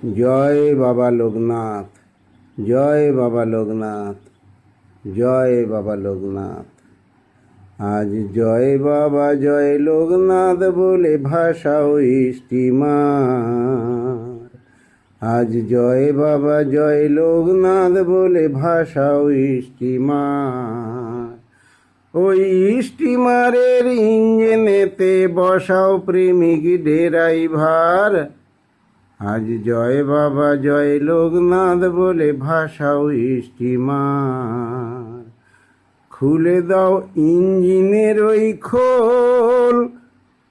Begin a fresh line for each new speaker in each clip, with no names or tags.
জয় বাবা লোকনাথ, জয় বাবা লোকনাথ, জয় বাবা লোকনাথ। আজ জয় বাবা জয় লোকনাথ বলে ভাষাও স্টিমার। আজ জয় বাবা জয় লোকনাথ বলে ভাষাও স্টিমার। ওই স্টিমারের ইঞ্জিনেতে বসাও প্রেমিক ড্রাইভার। আজ জয় বাবা জয় লোকনাথ বলে ভাষাও স্টিমার। খুলে দাও ইঞ্জিনের ওই খোল,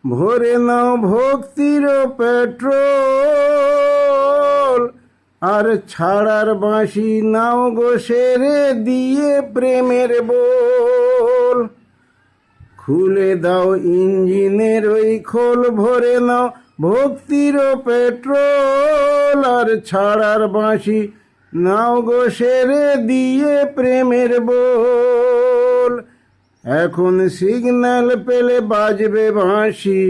ভরে নাও ভক্তির পেট্রোল। আর ছাড়ার বাঁশি নাও গো সেরে দিয়ে প্রেমের বোল। খুলে দাও ইঞ্জিনের ওই খোল, ভরে নাও ভক্তির পেট্রোল। আর ছাড়ার বাঁশি নাও গো সেরে দিয়ে প্রেমের বোল। এখন সিগন্যাল পেলে বাজবে বাঁশি,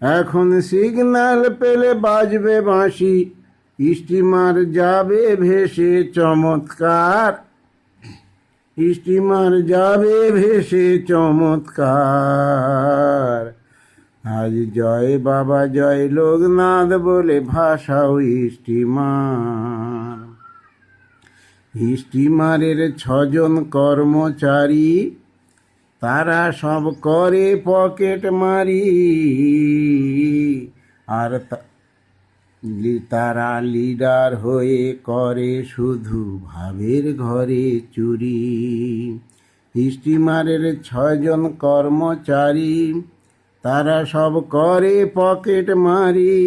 এখন সিগন্যাল পেলে বাজবে বাঁশি। স্টিমার যাবে ভেসে চমৎকার, স্টিমার যাবে ভেসে চমৎকার। আজ জয় বাবা জয় লোকনাথ বলে ভাষাও স্টিমার। স্টিমারের 6 জন কর্মচারী, তারা সব করে পকেট মারি। আর তারা লিডার হয়ে করে শুধু ভাবের ঘরে চুরি। স্টিমারের 6 জন কর্মচারী, তারা সব করে পকেট মারি।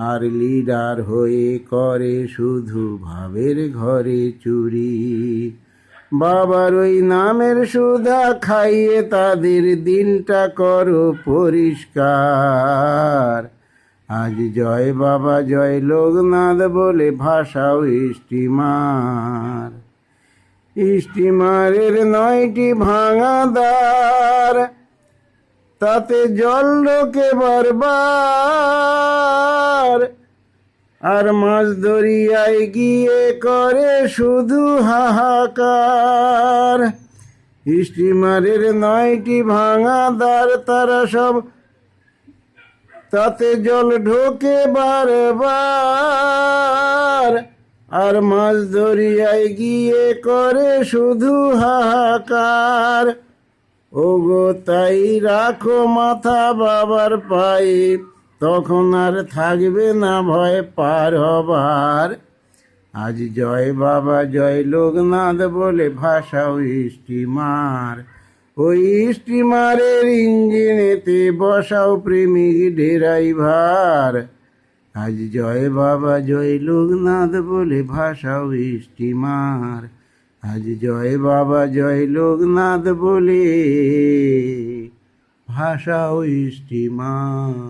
আর লিডার হয়ে করে শুধু ভাবের ঘরে চুরি। বাবার ওই নামের সুধা খাইয়ে তাদের দিলটা করো পরিষ্কার। আজ জয় বাবা জয় লোকনাথ বলে ভাষাও স্টিমার। স্টিমারের 9টি ভাঙা দ্বার, তাতে জল ঢোকে বারবার। আর মাছ দরিয়ায় গিয়ে করে শুধু হাহাকার। স্টিমারের 9টি ভাঙা দ্বার, তারা সব তাতে জল ঢোকে বারবার। আর মাছ দরিয়ায় গিয়ে করে শুধু হাহাকার। ওগো তাই রাখো মাথা বাবার পায়ে, তখন আর থাকবে না ভয় পার হবার। আজ জয় বাবা জয় লোকনাথ বলে ভাষাও স্টিমার। ওই স্টিমারের ইঞ্জিনেতে বসাও প্রেমিক ড্রাইভার। আজ জয় বাবা জয় লোকনাথ বলে ভাষাও স্টিমার। আজ জয় বাবা জয় লোকনাথ বলে ভাষাও স্টিমার।